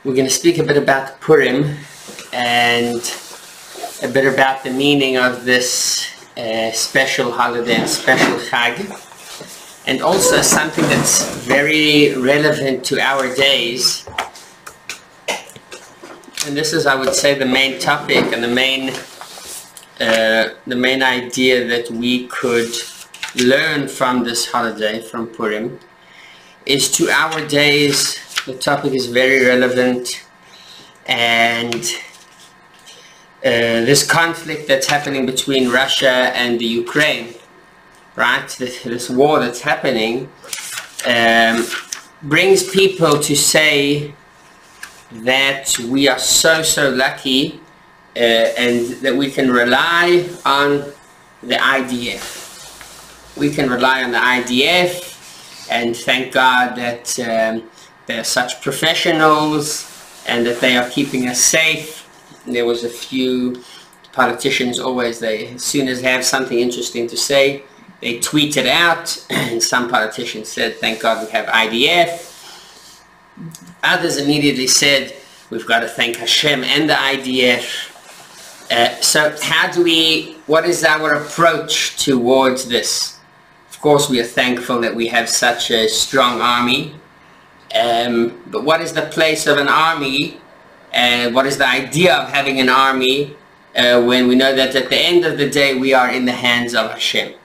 We're going to speak a bit about Purim and a bit about the meaning of this special holiday and special Chag, and also something that's very relevant to our days. And this is, I would say, the main topic and the main idea that we could learn from this holiday, from Purim, is to our days. The topic is very relevant, and this conflict that's happening between Russia and the Ukraine, right? This war that's happening brings people to say that we are so lucky and that we can rely on the IDF. We can rely on the IDF, and thank God that they're such professionals and that they are keeping us safe. There was a few politicians always, as soon as they have something interesting to say, they tweet it out, and some politicians said, thank God we have IDF. Others immediately said, we've got to thank Hashem and the IDF. So what is our approach towards this? Of course, we are thankful that we have such a strong army. But what is the place of an army? What is the idea of having an army when we know that at the end of the day we are in the hands of Hashem?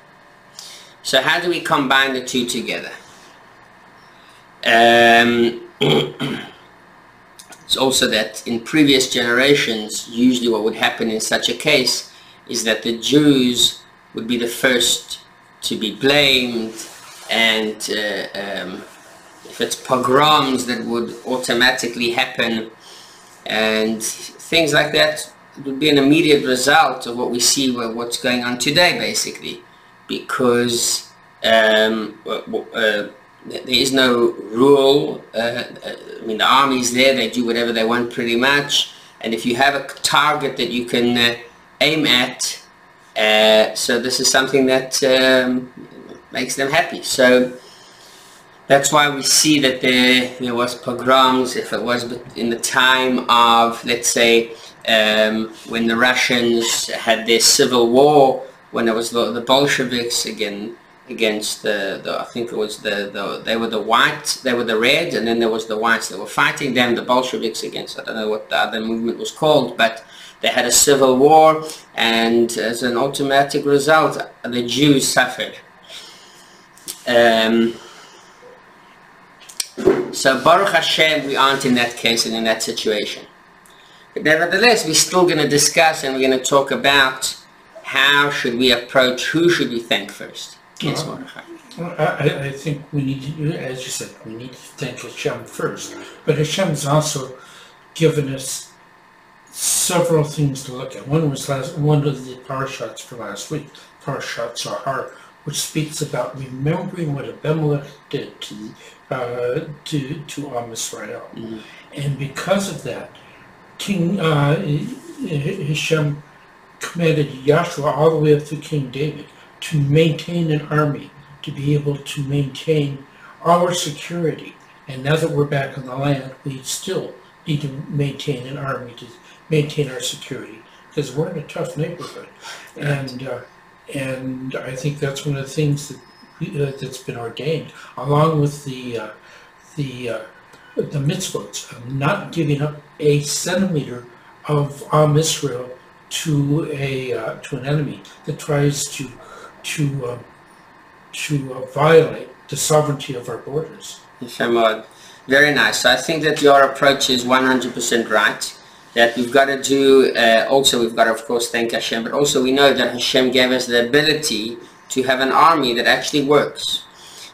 So how do we combine the two together? It's also that in previous generations, usually what would happen in such a case is that the Jews would be the first to be blamed, and if it's pogroms that would automatically happen and things like that, it would be an immediate result of what we see, what's going on today, basically, because there is no rule. I mean, the army's there, they do whatever they want pretty much, and if you have a target that you can aim at, so this is something that makes them happy. So that's why we see that there was pogroms. If it was in the time of, let's say, when the Russians had their civil war, when there was the Bolsheviks against I think it was they were the white, they were the red, and then there was the whites that were fighting them, the Bolsheviks against, I don't know what the other movement was called, but they had a civil war, and as an automatic result, the Jews suffered. So Baruch Hashem, we aren't in that case and in that situation. But nevertheless, we're still going to discuss, and we're going to talk about how should we approach, who should we thank first. Yes, I think we need to, as you said, we need to thank Hashem first. But Hashem has also given us several things to look at. One was one of the parashats for last week, Parashat Zahar, which speaks about remembering what Abimelech did to Israel. Mm-hmm. And because of that, King Hashem commanded Yahshua all the way up to King David to maintain an army, to be able to maintain our security. And now that we're back in the land, we still need to maintain an army to maintain our security, because we're in a tough neighborhood. And I think that's one of the things that's been ordained, along with the mitzvot of not giving up a centimeter of Israel to an enemy that tries to violate the sovereignty of our borders. Very nice. So I think that your approach is 100% right. That we've got to do, also we've got to, of course, thank Hashem, but also we know that Hashem gave us the ability to have an army that actually works.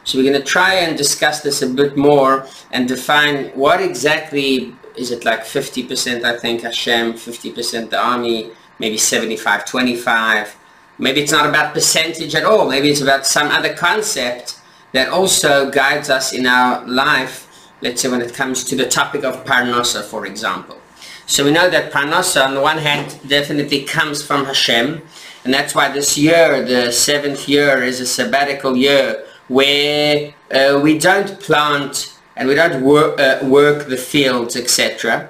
So we're going to try and discuss this a bit more and define what exactly, is it like 50% I think Hashem, 50% the army, maybe 75-25, maybe it's not about percentage at all, maybe it's about some other concept that also guides us in our life, let's say when it comes to the topic of Parnasa, for example. So we know that Parnasa, on the one hand, definitely comes from Hashem, and that's why this year, the 7th year, is a sabbatical year where we don't plant and we don't work the fields, etc.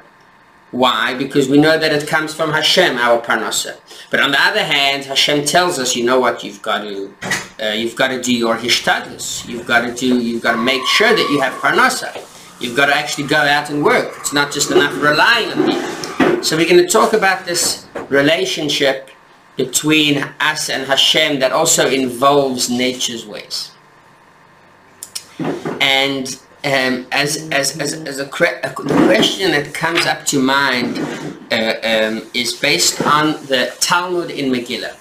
Why? Because we know that it comes from Hashem, our parnasa. But on the other hand, Hashem tells us, you know what, you've got to do your hishtadlus. You've got to make sure that you have parnasa. You've got to actually go out and work. It's not just enough relying on me. So we're going to talk about this relationship between us and Hashem that also involves nature's ways. And the question that comes up to mind is based on the Talmud in Megillah.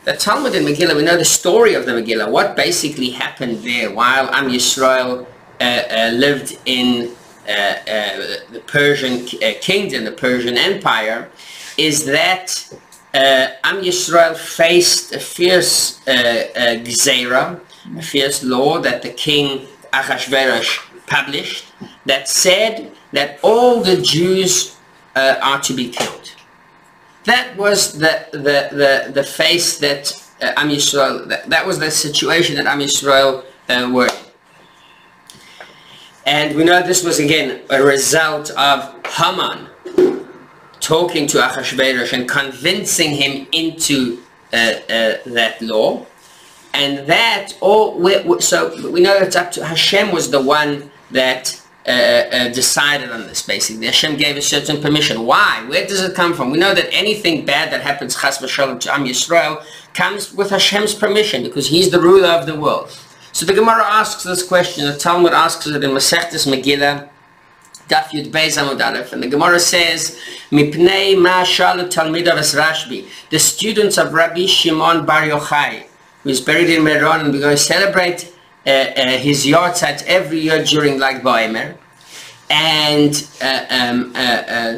The Talmud in Megillah, we know the story of the Megillah, what basically happened there while Am Yisrael lived in the Persian kingdom, the Persian Empire, is that Am Yisrael faced a fierce gzeira, a fierce law that the king Achashverosh published, that said that all the Jews are to be killed. That was the face that Am Yisrael, that was the situation that Am Yisrael were in. And we know this was again a result of Haman talking to Achashverosh and convincing him into that law. And that so we know it's up to Hashem was the one that decided on this. Basically, Hashem gave a certain permission. Why? Where does it come from? We know that anything bad that happens, chas v'shalom, to Am Yisrael comes with Hashem's permission because He's the ruler of the world. So the Gemara asks this question. The Talmud asks it in Masechtas Megillah, Daf Yud Beis Amud Aleph, and the Gemara says, "Mipnei ma shalu talmidav es Rashbi." The students of Rabbi Shimon Bar Yochai, who is buried in Meron, and we're going to celebrate his yahrzeit every year during Lag BaOmer. And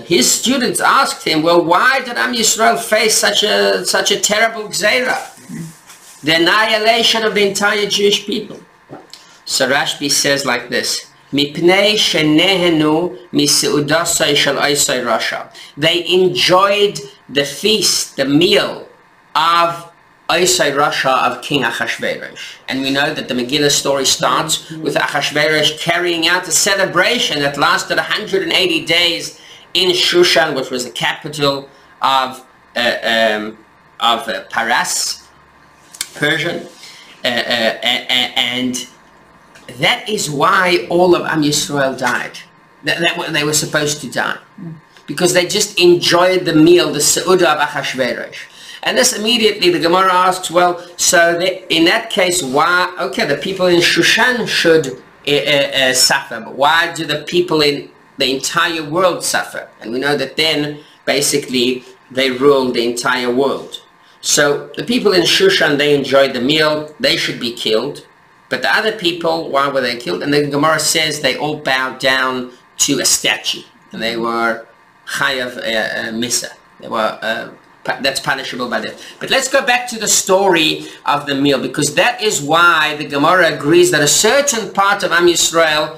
his students asked him, well, why did Am Yisrael face such a terrible gzeira? The annihilation of the entire Jewish people. So Rashbi says like this, Mipnei shenehenu miseudasai shel oisai rasha. They enjoyed the feast, the meal of Oisai Rasha, of King Achashverosh. And we know that the Megillah story starts with Achashverosh carrying out a celebration that lasted 180 days in Shushan, which was the capital of Paras, Persian. And that is why all of Am Yisrael died. They were supposed to die. Because they just enjoyed the meal, the Seudah of Achashverosh. And this immediately the Gemara asks, well, so in that case, why, okay, the people in Shushan should suffer, but why do the people in the entire world suffer? And we know that then, basically, they ruled the entire world. So the people in Shushan, they enjoyed the meal, they should be killed. But the other people, why were they killed? And the Gemara says they all bowed down to a statue. And they were chayav misa. They were... that's punishable by death. But let's go back to the story of the meal, because that is why the Gemara agrees that a certain part of Am Yisrael,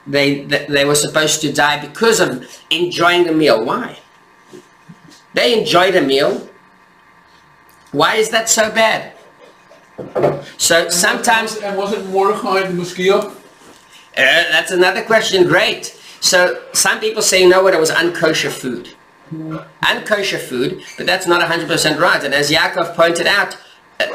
they were supposed to die because of enjoying the meal. Why? They enjoyed a meal. Why is that so bad? So sometimes... And wasn't Mordechai the Mosquito? That's another question. Great. So some people say, you know what, it was unkosher food. Unkosher food, but that's not 100% right. And as Yaakov pointed out,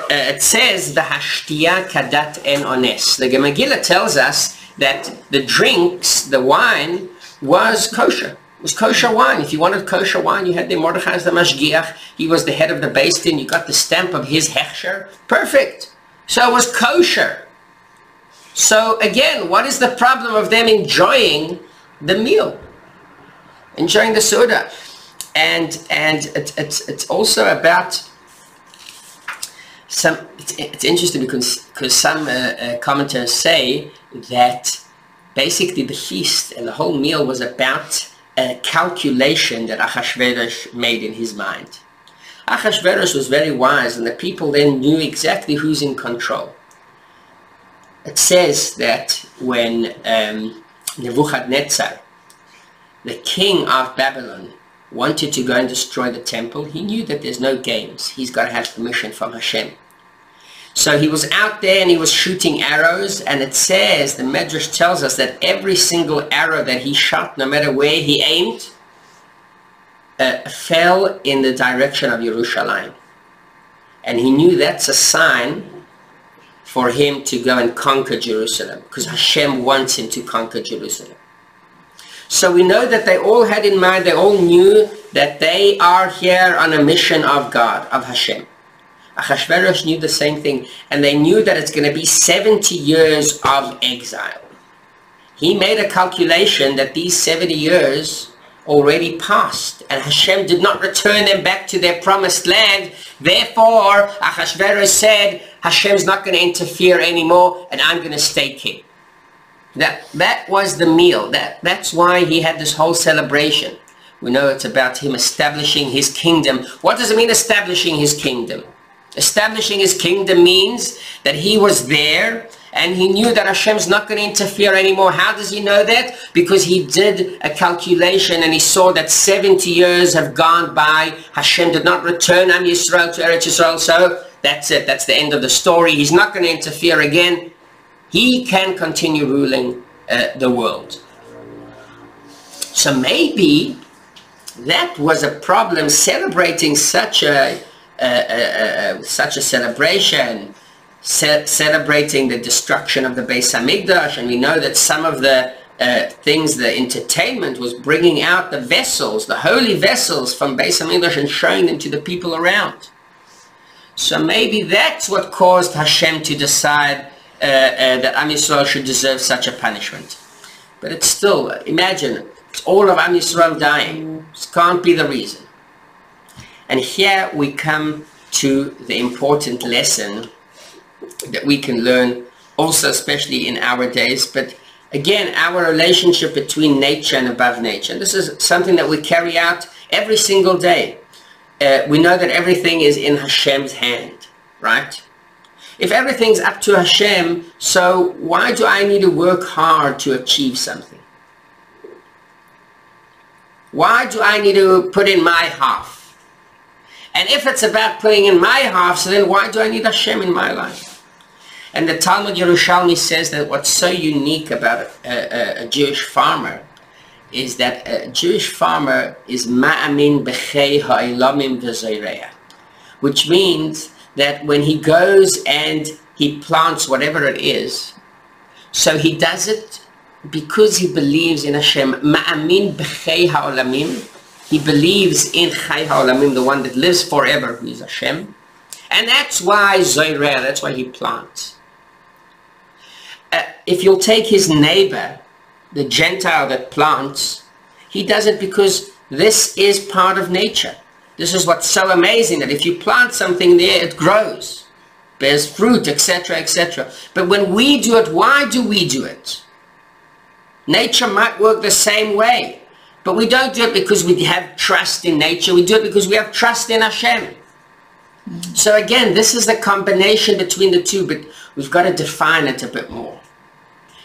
it says the hashtiya kadat en ones. The Megillah tells us that the drinks, the wine, was kosher. It was kosher wine. If you wanted kosher wine, you had the Mordechai as the mashgiach. He was the head of the Beis Din. You got the stamp of his hechsher. Perfect. So it was kosher. So again, what is the problem of them enjoying the meal, enjoying the soda? And it's also about some, it's interesting because some commentators say that basically the feast and the whole meal was about a calculation that Achashverosh made in his mind. Achashverosh was very wise, and the people then knew exactly who's in control. It says that when Nebuchadnezzar, the king of Babylon, wanted to go and destroy the temple, he knew that there's no games. He's got to have permission from Hashem. So he was out there and he was shooting arrows, and it says, the Medrash tells us that every single arrow that he shot, no matter where he aimed, fell in the direction of Yerushalayim. And he knew that's a sign for him to go and conquer Jerusalem, because Hashem wants him to conquer Jerusalem. So we know that they all had in mind, they all knew that they are here on a mission of God, of Hashem. Achashverosh knew the same thing, and they knew that it's going to be 70 years of exile. He made a calculation that these 70 years already passed, and Hashem did not return them back to their promised land. Therefore, Achashverosh said, Hashem's not going to interfere anymore, and I'm going to stay king. That was the meal. That's why he had this whole celebration. We know it's about him establishing his kingdom. What does it mean, establishing his kingdom? Establishing his kingdom means that he was there and he knew that Hashem's not going to interfere anymore. How does he know that? Because he did a calculation and he saw that 70 years have gone by. Hashem did not return Am Yisrael to Eretz Yisrael. So that's it. That's the end of the story. He's not going to interfere again. He can continue ruling the world. So maybe that was a problem, celebrating such a celebration, celebrating the destruction of the Beis Hamikdash. And we know that some of the things, the entertainment was bringing out the vessels, the holy vessels from Beis Hamikdash and showing them to the people around. So maybe that's what caused Hashem to decide that Am Yisrael should deserve such a punishment. But it's still, imagine, it's all of Am Yisrael dying. This can't be the reason. And here we come to the important lesson that we can learn also, especially in our days. But again, our relationship between nature and above nature. And this is something that we carry out every single day. We know that everything is in Hashem's hand, right? If everything's up to Hashem, so why do I need to work hard to achieve something? Why do I need to put in my half? And if it's about putting in my half, so then why do I need Hashem in my life? And the Talmud Yerushalmi says that what's so unique about a Jewish farmer is that a Jewish farmer is ma'amin b'chei ha'ilamim v'zoreya, which means that when he goes and he plants whatever it is, so he does it because he believes in Hashem. Ma'amin b'chei ha'olamim. He believes in Chai HaOlamim, the one that lives forever, who is Hashem. And that's why Zoyreh, that's why he plants. If you'll take his neighbor, the Gentile that plants, he does it because this is part of nature. This is what's so amazing, that if you plant something there, it grows, bears fruit, etc., etc. But when we do it, why do we do it? Nature might work the same way. But we don't do it because we have trust in nature. We do it because we have trust in Hashem. So again, this is the combination between the two, but we've got to define it a bit more.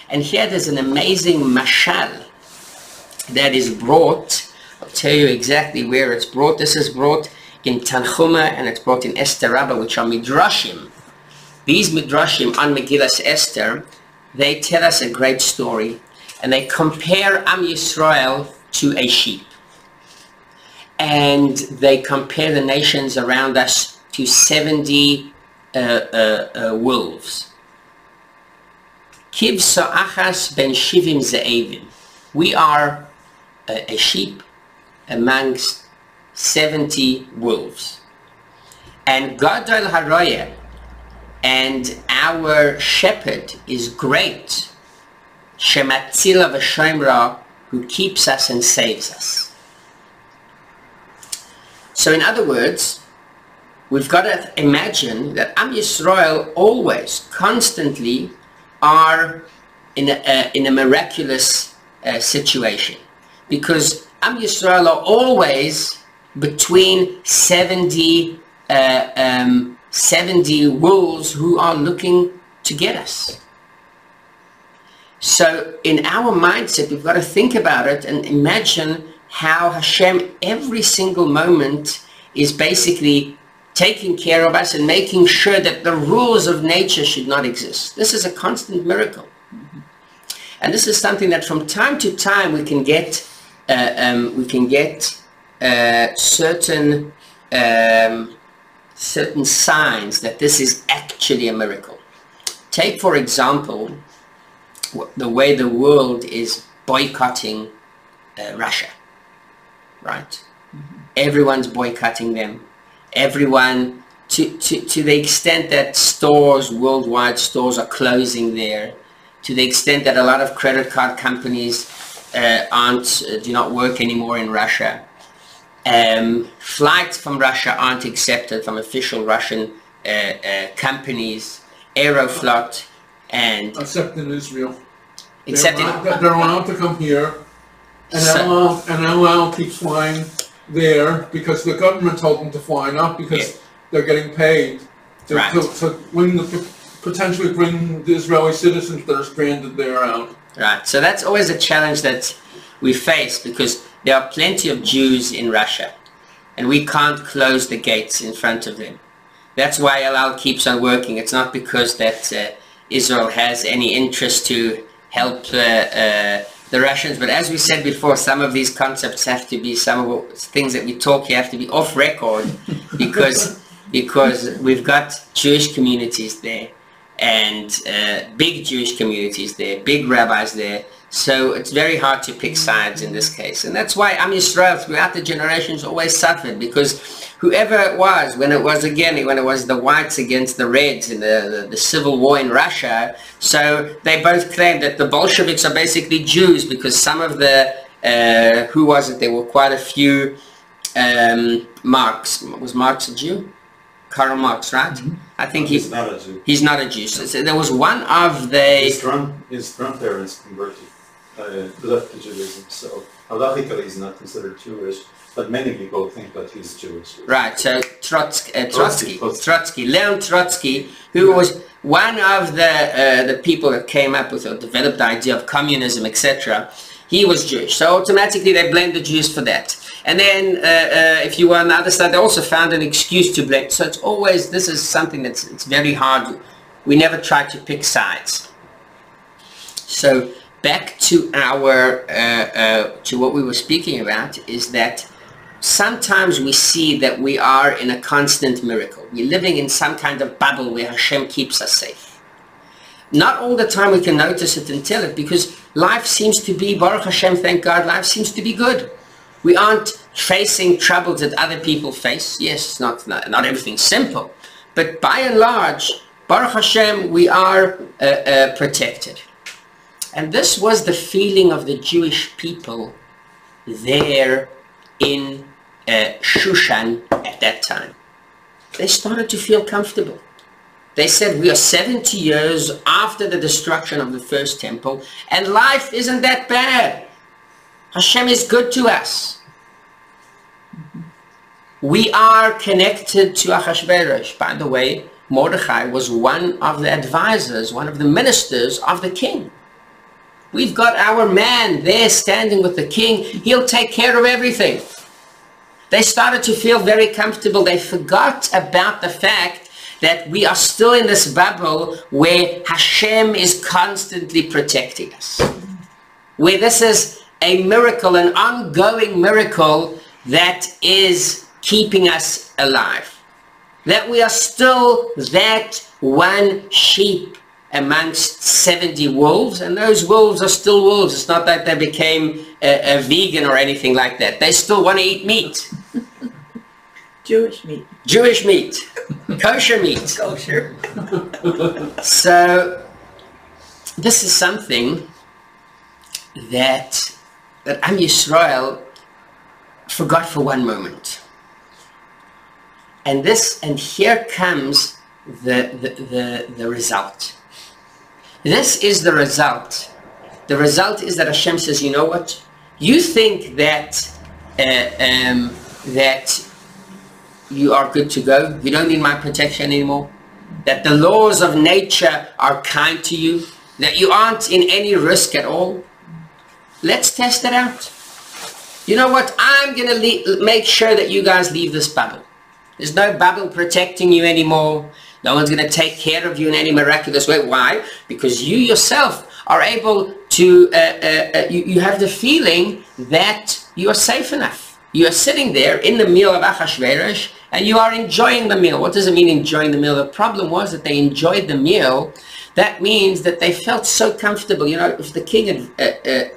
And here there's an amazing mashal that is brought. I'll tell you exactly where it's brought. This is brought in Tanchuma and it's brought in Esther Rabbah, which are midrashim. These midrashim on Megillas Esther, they tell us a great story, and they compare Am Yisrael to a sheep, and they compare the nations around us to 70 wolves. Kiv sa'achas ben shivim ze'evim. We are a sheep amongst 70 wolves. And Gadol Haroyah, and our shepherd is great, Shematzila v'shoimra, who keeps us and saves us. So in other words, we've got to imagine that Am Yisrael always, constantly are in a miraculous situation. Because Am Yisrael are always between 70 wolves who are looking to get us. So in our mindset, we've got to think about it and imagine how Hashem every single moment is basically taking care of us and making sure that the rules of nature should not exist. This is a constant miracle. And this is something that from time to time we can get certain signs that this is actually a miracle. Take, for example, the way the world is boycotting Russia, right? Everyone's boycotting them. Everyone, to the extent that stores, worldwide stores, are closing there, to the extent that a lot of credit card companies do not work anymore in Russia. Flights from Russia aren't accepted from official Russian companies. Aeroflot and except in Israel. Except they're allowed to come here, and they're allowed to flying there because the government told them to fly, not because they're getting paid to potentially bring the Israeli citizens that are stranded there out. Right. So that's always a challenge that we face, because there are plenty of Jews in Russia, and we can't close the gates in front of them. That's why El keeps on working. It's not because that Israel has any interest to help the Russians, but as we said before, some of these concepts have to be, some of the things that we talk here have to be off record, because we've got Jewish communities there, and big Jewish communities there, big rabbis there. So it's very hard to pick sides in this case. And that's why Am Yisrael throughout the generations always suffered, because whoever it was, when it was the whites against the reds in the civil war in Russia, so they both claimed that the Bolsheviks are basically Jews, because some of the, who was it, there were quite a few, Marx, was Marx a Jew? Karl Marx, right? Mm-hmm. I think he's not a Jew. He's not a Jew. So there was one of the... His grandparents converted, left to Judaism, so halachically he's not considered Jewish, but many people think that he's Jewish. Right, so Trotsky, Leon Trotsky, who was one of the people that came up with or developed the idea of communism, etc., he was Jewish. So automatically they blamed the Jews for that. And then, if you were on the other side, they also found an excuse to blame. So it's always, this is something it's very hard. We never try to pick sides. So back to our, to what we were speaking about, is that sometimes we see that we are in a constant miracle. We're living in some kind of bubble where Hashem keeps us safe. Not all the time we can notice it and tell it, because life seems to be, Baruch Hashem, thank God, life seems to be good. We aren't facing troubles that other people face. Yes, not everything's simple, but by and large, Baruch Hashem, we are protected. And this was the feeling of the Jewish people there in Shushan at that time. They started to feel comfortable. They said, we are 70 years after the destruction of the first temple, and life isn't that bad. Hashem is good to us. We are connected to Achashverosh. By the way, Mordechai was one of the advisors, one of the ministers of the king. We've got our man there standing with the king. He'll take care of everything. They started to feel very comfortable. They forgot about the fact that we are still in this bubble where Hashem is constantly protecting us. Where this is a miracle, an ongoing miracle that is keeping us alive. That we are still that one sheep amongst 70 wolves, and those wolves are still wolves. It's not that they became a vegan or anything like that. They still want to eat meat. Jewish meat. Jewish meat. Kosher meat. Kosher. So this is something that Am Yisrael forgot for one moment. And here comes the result. This is the result. The result is that Hashem says, you know what? You think that that you are good to go. You don't need my protection anymore. That the laws of nature are kind to you. That you aren't in any risk at all. Let's test it out. You know what? I'm going to make sure that you guys leave this bubble. There's no bubble protecting you anymore. No one's going to take care of you in any miraculous way. Why? Because you yourself are able to, you have the feeling that you are safe enough. You are sitting there in the meal of Achashverosh and you are enjoying the meal. What does it mean enjoying the meal? The problem was that they enjoyed the meal. That means that they felt so comfortable. You know, if the king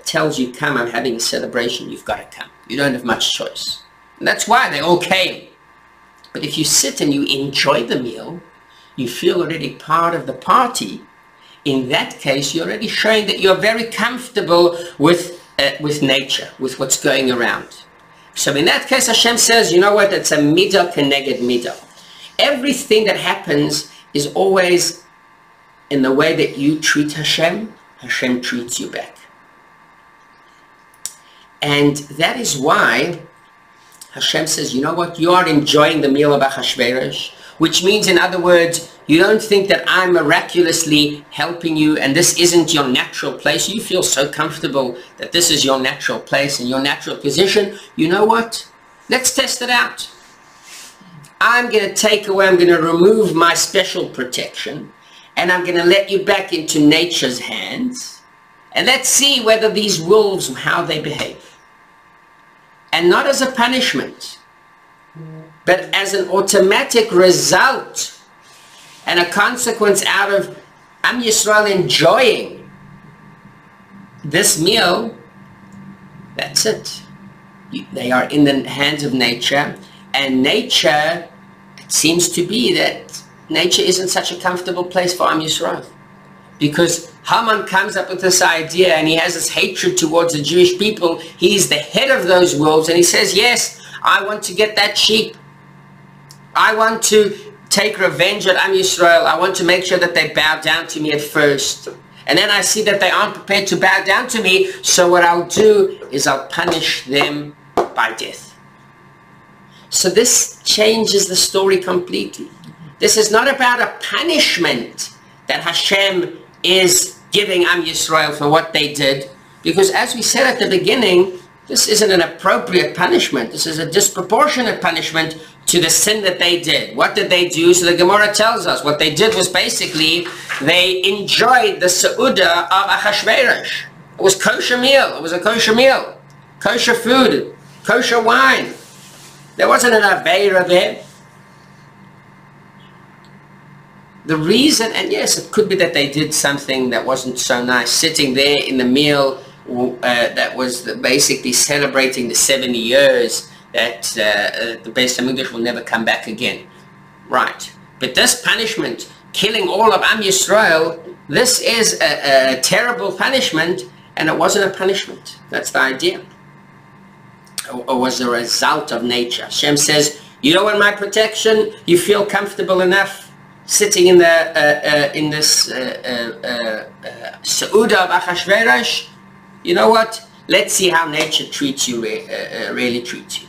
tells you, come, I'm having a celebration, you've got to come. You don't have much choice. And that's why they all came. But if you sit and you enjoy the meal, you feel already part of the party. In that case, you're already showing that you're very comfortable with nature, with what's going around. So in that case, Hashem says, you know what, it's a midah keneged midah. Everything that happens is always in the way that you treat Hashem, Hashem treats you back. And that is why Hashem says, you know what, you are enjoying the meal of Achashverosh, which means, in other words, you don't think that I'm miraculously helping you and this isn't your natural place. You feel so comfortable that this is your natural place and your natural position. You know what? Let's test it out. I'm going to remove my special protection and I'm going to let you back into nature's hands. And let's see whether these wolves, how they behave. And not as a punishment, but as an automatic result and a consequence out of Am Yisrael enjoying this meal. That's it. They are in the hands of nature, and nature, it seems to be that nature isn't such a comfortable place for Am Yisrael. Because Haman comes up with this idea and he has this hatred towards the Jewish people. He's the head of those wolves and he says, yes, I want to get that sheep. I want to take revenge at Am Yisrael. I want to make sure that they bow down to me at first. And then I see that they aren't prepared to bow down to me. So what I'll do is I'll punish them by death. So this changes the story completely. This is not about a punishment that Hashem is giving Am Yisrael for what they did. Because as we said at the beginning, this isn't an appropriate punishment. This is a disproportionate punishment to the sin that they did. What did they do? So the Gemara tells us what they did was basically they enjoyed the Seudah of Achashverosh. It was kosher meal. It was a kosher meal. Kosher food. Kosher wine. There wasn't an Aveira there. The reason, and yes, it could be that they did something that wasn't so nice, sitting there in the meal that was basically celebrating the 70 years that the Beis HaMikdash will never come back again. Right. But this punishment, killing all of Am Yisrael, this is a terrible punishment, and it wasn't a punishment. That's the idea. It was a result of nature. Hashem says, you know, in my protection, you feel comfortable enough sitting in this Seudah of Achashverosh. You know what? Let's see how nature treats you, really treats you.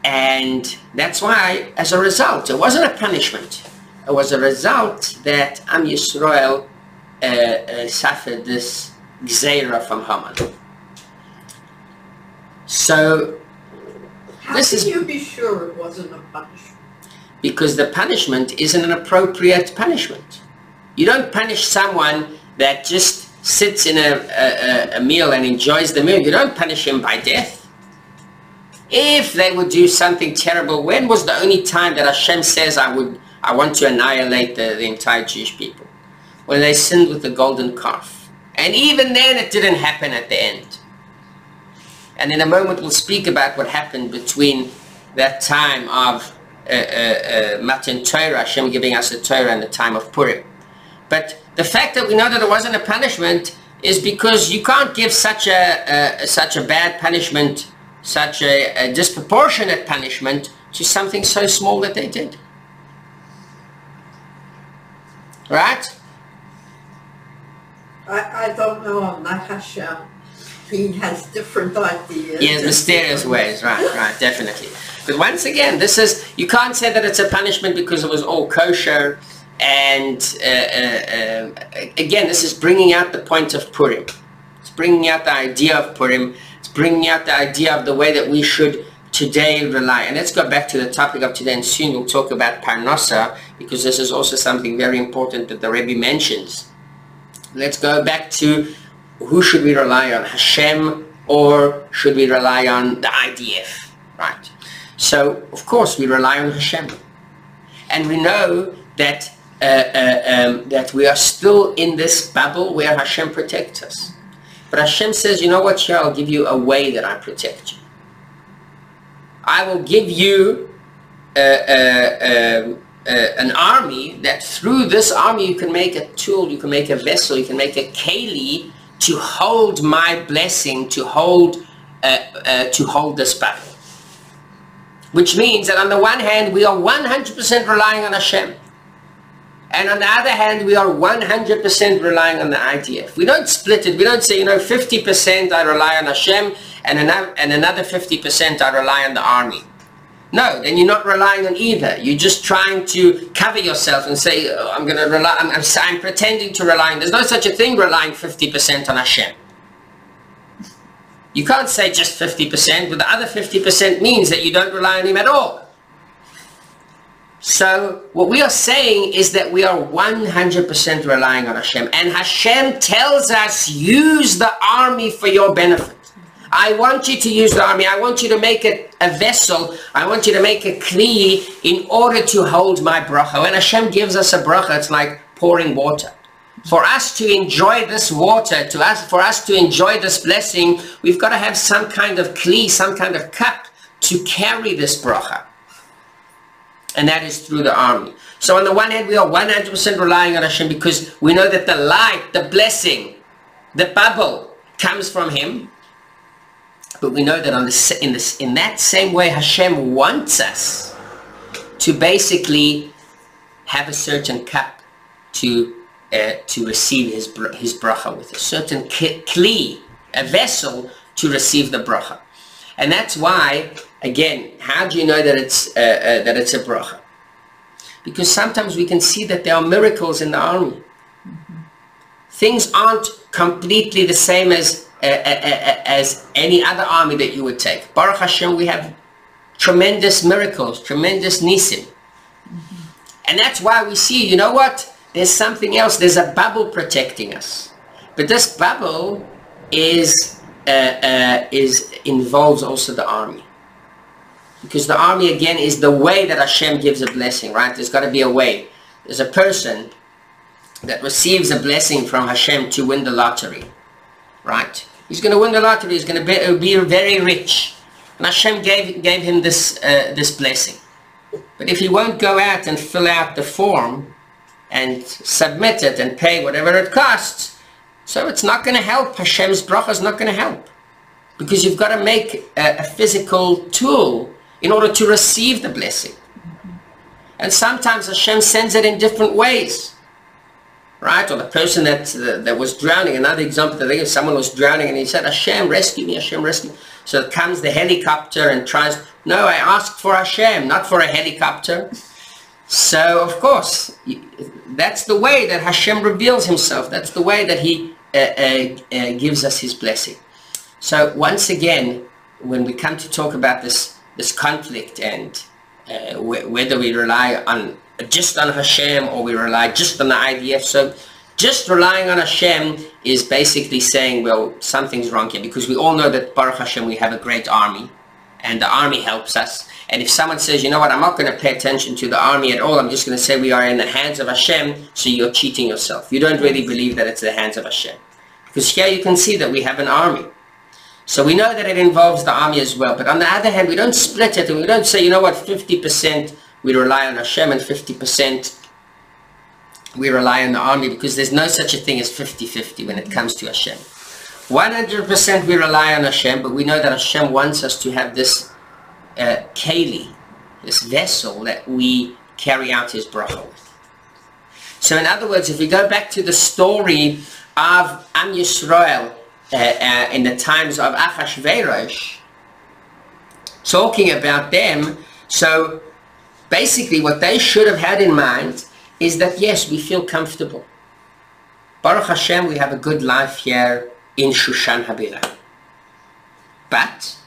And that's why, as a result, it wasn't a punishment. It was a result that Am Yisrael suffered this gzeira from Haman. So, How can you be sure it wasn't a punishment? Because the punishment isn't an appropriate punishment. You don't punish someone that just sits in a meal and enjoys the meal. You don't punish him by death. If they would do something terrible, when was the only time that Hashem says, I want to annihilate the entire Jewish people? When they sinned with the golden calf. And even then it didn't happen at the end. And in a moment we'll speak about what happened between that time of Matan Torah, Hashem giving us the Torah, and the time of Purim. But the fact that we know that it wasn't a punishment is because you can't give such a bad punishment, such a disproportionate punishment to something so small that they did. Right? I don't know, I'm not Hashem. He has different ideas. He has mysterious ways, right, definitely. But once again, this is, you can't say that it's a punishment because it was all kosher. And again, this is bringing out the point of Purim. It's bringing out the idea of Purim. It's bringing out the idea of the way that we should today rely, and let's go back to the topic of today, and soon we'll talk about Parnasa, because this is also something very important that the Rebbe mentions. Let's go back to who should we rely on, Hashem, or should we rely on the IDF, right? So, of course, we rely on Hashem. And we know that that we are still in this bubble where Hashem protects us. But Hashem says, you know what, here, I'll give you a way that I protect you. I will give you an army, that through this army you can make a tool, you can make a vessel, you can make a keli to hold my blessing, to hold this bubble. Which means that on the one hand we are 100% relying on Hashem, and on the other hand we are 100% relying on the IDF. We don't split it. We don't say, 50% I rely on Hashem and another 50% I rely on the army. No, then you're not relying on either. You're just trying to cover yourself and say, oh, I'm going to rely, I'm pretending to rely on. There's no such a thing relying 50% on Hashem. You can't say just 50%, but the other 50% means that you don't rely on Him at all. So what we are saying is that we are 100% relying on Hashem. And Hashem tells us, use the army for your benefit. I want you to use the army. I want you to make it a vessel. I want you to make a kli in order to hold my bracha. When Hashem gives us a bracha, it's like pouring water. For us to enjoy this water, for us to enjoy this blessing, we've got to have some kind of kli, some kind of cup to carry this bracha. And that is through the army. So on the one hand, we are 100% relying on Hashem because we know that the light, the blessing, the bubble comes from Him. But we know that in that same way, Hashem wants us to basically have a certain cup to receive His bracha with, a certain kli, a vessel to receive the bracha. And that's why, again, how do you know that it's a bracha? Because sometimes we can see that there are miracles in the army. Things aren't completely the same as any other army that you would take. Baruch Hashem, we have tremendous miracles, tremendous nisim. And that's why we see, you know what? There's something else. There's a bubble protecting us. But this bubble involves also the army. Because the army, again, is the way that Hashem gives a blessing, right? There's got to be a way. There's a person that receives a blessing from Hashem to win the lottery, right? He's going to win the lottery. He's going to be very rich. And Hashem gave him this blessing. But if he won't go out and fill out the form and submit it and pay whatever it costs, so it's not going to help. Hashem's bracha is not going to help. Because you've got to make a physical tool in order to receive the blessing. And sometimes Hashem sends it in different ways. Right? Or the person that was drowning, another example, that someone was drowning and he said, Hashem, rescue me, Hashem, rescue me. So comes the helicopter and tries, no, I asked for Hashem, not for a helicopter. So, of course, that's the way that Hashem reveals Himself. That's the way that He gives us His blessing. So, once again, when we come to talk about this conflict and whether we rely just on Hashem or we rely just on the IDF, so just relying on Hashem is basically saying, well, something's wrong here, because we all know that Baruch Hashem, we have a great army, and the army helps us. And if someone says, you know what, I'm not going to pay attention to the army at all, I'm just going to say we are in the hands of Hashem, so you're cheating yourself. You don't really believe that it's the hands of Hashem. Because here you can see that we have an army. So we know that it involves the army as well. But on the other hand, we don't split it, and we don't say, you know what, 50% we rely on Hashem and 50% we rely on the army, because there's no such a thing as 50-50 when it comes to Hashem. 100% we rely on Hashem, but we know that Hashem wants us to have this keli, this vessel that we carry out His bracha with. So in other words, if we go back to the story of Am Yisrael in the times of Achashverosh, talking about them, so basically what they should have had in mind is that, yes, we feel comfortable. Baruch Hashem, we have a good life here in Shushan HaBirah. But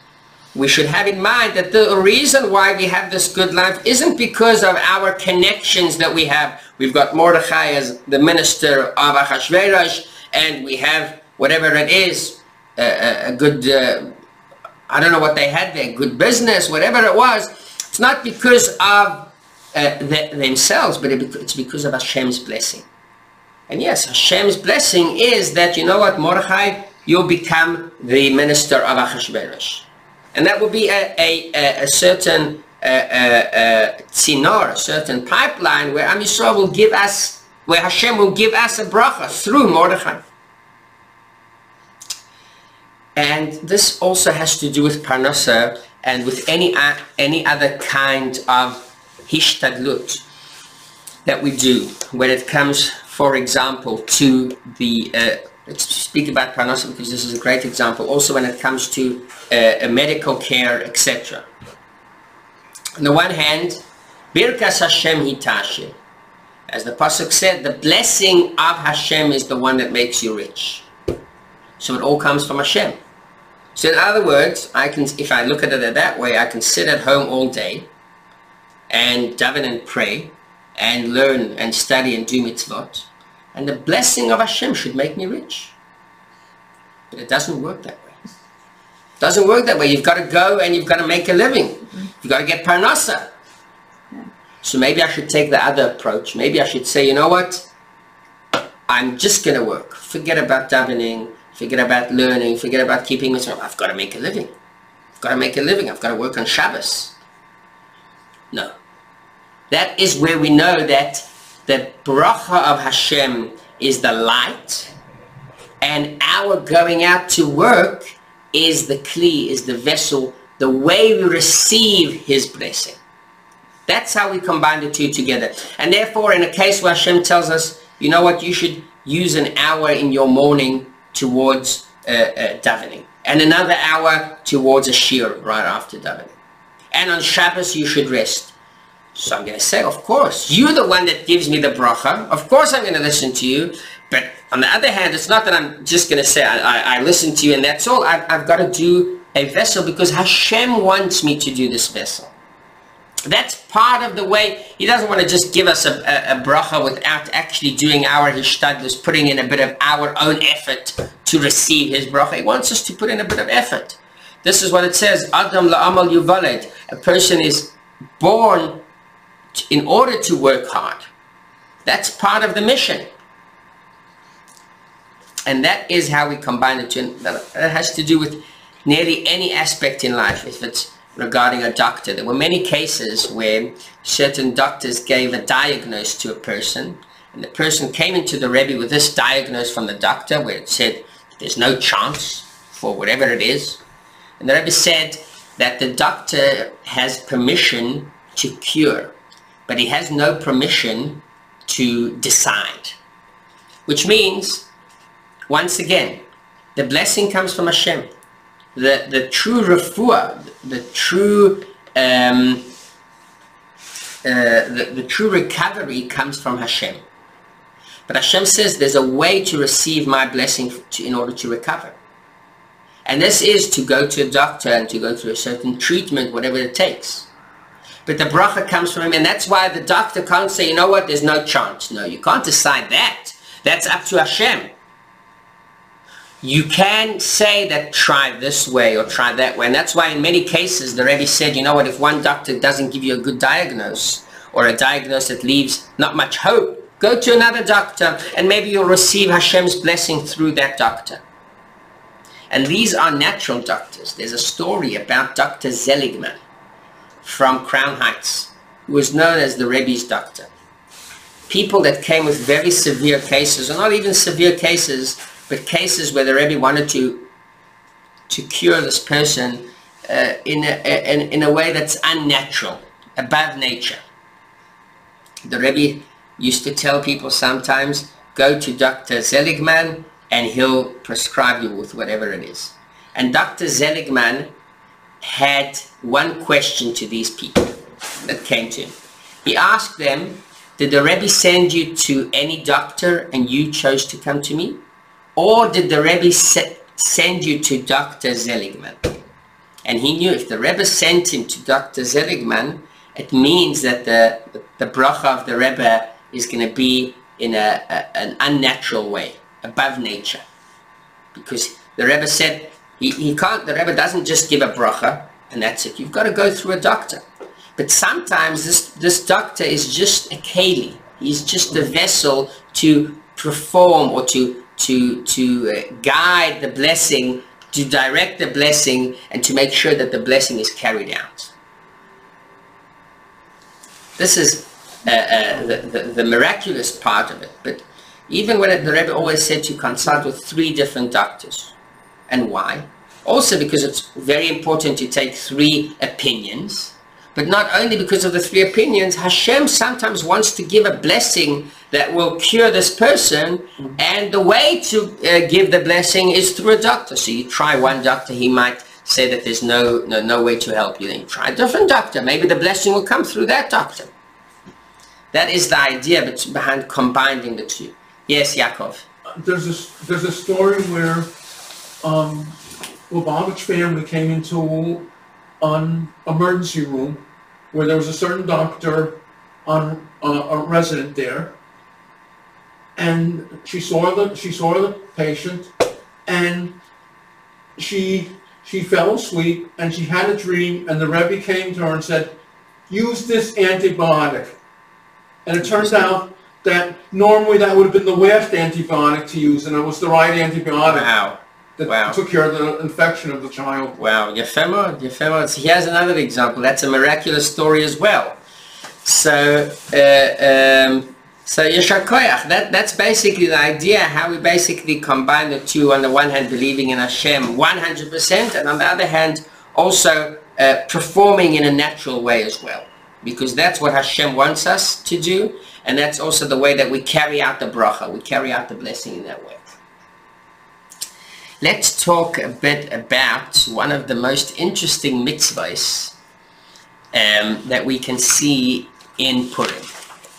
we should have in mind that the reason why we have this good life isn't because of our connections that we have. We've got Mordechai as the minister of Achashverosh, and we have whatever it is, a good, I don't know what they had there, good business, whatever it was. It's not because of themselves, but it's because of Hashem's blessing. And yes, Hashem's blessing is that, you know what, Mordechai, you'll become the minister of Achashverosh. And that will be a certain tzinor, a certain pipeline where Am Yisrael will give us, where Hashem will give us a bracha through Mordechai. And this also has to do with parnasa and with any other kind of hishtadlut that we do when it comes, for example, to the let's speak about parnasa because this is a great example. Also when it comes to medical care, etc. On the one hand, Birkas Hashem hitashe. As the pasuk said, the blessing of Hashem is the one that makes you rich. So it all comes from Hashem. So in other words, if I look at it that way, I can sit at home all day and daven and pray and learn and study and do mitzvot. And the blessing of Hashem should make me rich. But it doesn't work that way. It doesn't work that way. You've got to go and you've got to make a living. You've got to get parnasa. So maybe I should take the other approach. Maybe I should say, you know what? I'm just going to work. Forget about davening. Forget about learning. Forget about keeping mitzvah. I've got to make a living. I've got to make a living. I've got to work on Shabbos. No. That is where we know that the bracha of Hashem is the light, and our going out to work is the kli, is the vessel, the way we receive His blessing. That's how we combine the two together. And therefore, in a case where Hashem tells us, you know what, you should use an hour in your morning towards davening, and another hour towards a shir right after davening. And on Shabbos, you should rest. So I'm going to say, of course, you're the one that gives me the bracha. Of course I'm going to listen to you. But on the other hand, it's not that I'm just going to say, I listen to you and that's all. I've got to do a vessel because Hashem wants me to do this vessel. That's part of the way. He doesn't want to just give us a bracha without actually doing our hishtadlus, putting in a bit of our own effort to receive His bracha. He wants us to put in a bit of effort. This is what it says, Adam la'amal yuvaled. A person is born in order to work hard. That's part of the mission. And that is how we combine the two. That has to do with nearly any aspect in life. If it's regarding a doctor, there were many cases where certain doctors gave a diagnosis to a person, and the person came into the Rebbe with this diagnosis from the doctor where it said there's no chance for whatever it is. And the Rebbe said that the doctor has permission to cure, but he has no permission to decide. Which means, once again, the blessing comes from Hashem. The true refuah, the true recovery comes from Hashem. But Hashem says there's a way to receive my blessing in order to recover. And this is to go to a doctor and to go through a certain treatment, whatever it takes. But the bracha comes from Him, and that's why the doctor can't say, you know what, there's no chance. No, you can't decide that. That's up to Hashem. You can say that try this way or try that way. And that's why in many cases the Rebbe said, you know what, if one doctor doesn't give you a good diagnosis or a diagnosis that leaves not much hope, go to another doctor and maybe you'll receive Hashem's blessing through that doctor. And these are natural doctors. There's a story about Dr. Seligman from Crown Heights, who was known as the Rebbe's doctor. People that came with very severe cases, or not even severe cases, but cases where the Rebbe wanted to cure this person in a way that's unnatural, above nature. The Rebbe used to tell people sometimes, go to Dr. Seligman and he'll prescribe you with whatever it is. And Dr. Seligman had one question to these people that came to him. He asked them, did the Rebbe send you to any doctor and you chose to come to me? Or did the Rebbe send you to Dr. Seligman? And he knew if the Rebbe sent him to Dr. Seligman, it means that the bracha of the Rebbe is going to be in an unnatural way, above nature. Because the Rebbe said, he can't, the Rebbe doesn't just give a bracha, and that's it. You've got to go through a doctor. But sometimes this doctor is just a keli. He's just a vessel to perform or to guide the blessing, to direct the blessing, and to make sure that the blessing is carried out. This is the miraculous part of it. But even when the Rebbe always said to consult with 3 different doctors. And why? Also because it's very important to take 3 opinions. But not only because of the 3 opinions, Hashem sometimes wants to give a blessing that will cure this person, and the way to give the blessing is through a doctor. So you try one doctor, he might say that there's no way to help you. Then you try a different doctor, maybe the blessing will come through that doctor. That is the idea behind combining the 2. Yes, Yaakov. There's a story where Lubavitch family came into an emergency room where there was a certain doctor on a resident there, and she saw the patient, and she fell asleep, and she had a dream, and the Rebbe came to her and said, use this antibiotic. And it turns out that normally that would have been the last antibiotic to use, and it was the right antibiotic. Wow. That took care of the infection of the child. Wow, Yefema. Here's another example. That's a miraculous story as well. So Yeshar Koyach, that's basically the idea, how we basically combine the 2. On the one hand, believing in Hashem 100%, and on the other hand, also performing in a natural way as well. Because that's what Hashem wants us to do, and that's also the way that we carry out the bracha, we carry out the blessing in that way. Let's talk a bit about one of the most interesting mitzvahs that we can see in Purim.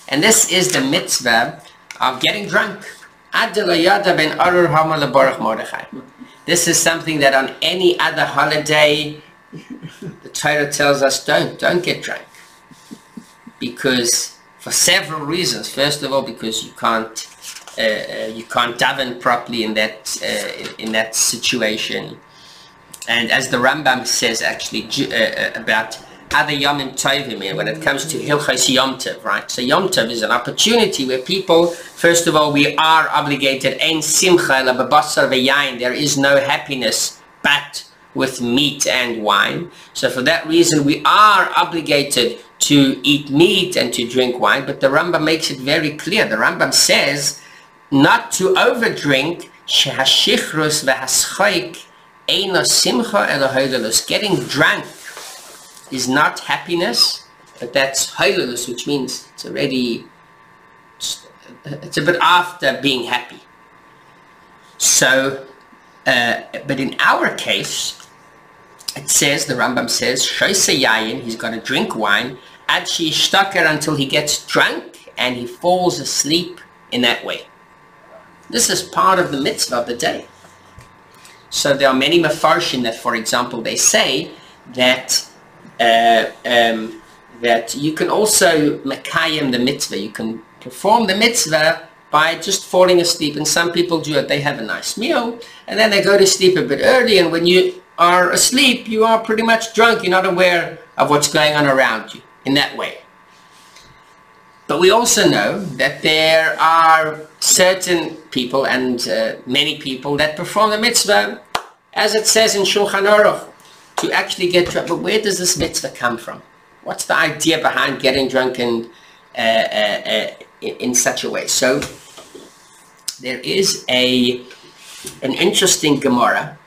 And this is the mitzvah of getting drunk. This is something that on any other holiday, the Torah tells us don't get drunk. Because, for several reasons. First of all, because you can't daven properly in that situation, and as the Rambam says actually about other Yomim Tovim, when it comes to Hilchos Yom Tov, right? So Yom Tov is an opportunity where people, first of all, we are obligated, Ein Simcha ela b'basar v'yayin, there is no happiness but with meat and wine. So for that reason, we are obligated to eat meat and to drink wine. But the Rambam makes it very clear. The Rambam says not to overdrink. Shehashichrus v'haschaik eino simcha elo hoilelus. Getting drunk is not happiness, but that's hoilelus, which means it's already, it's a bit after being happy. So, but in our case, it says, the Rambam says, shoyse yayin, he's going to drink wine, ad sheishtaker, until he gets drunk and he falls asleep in that way. This is part of the mitzvah of the day. So there are many mafarshim that, for example, they say that that you can also mekayem the mitzvah. You can perform the mitzvah by just falling asleep. And some people do it. They have a nice meal and then they go to sleep a bit early. And when you are asleep, you are pretty much drunk. You're not aware of what's going on around you in that way. But we also know that there are certain people and many people that perform the mitzvah, as it says in Shulchan Aruch, to actually get drunk. But where does this mitzvah come from? What's the idea behind getting drunk and in such a way? So there is an interesting Gemara.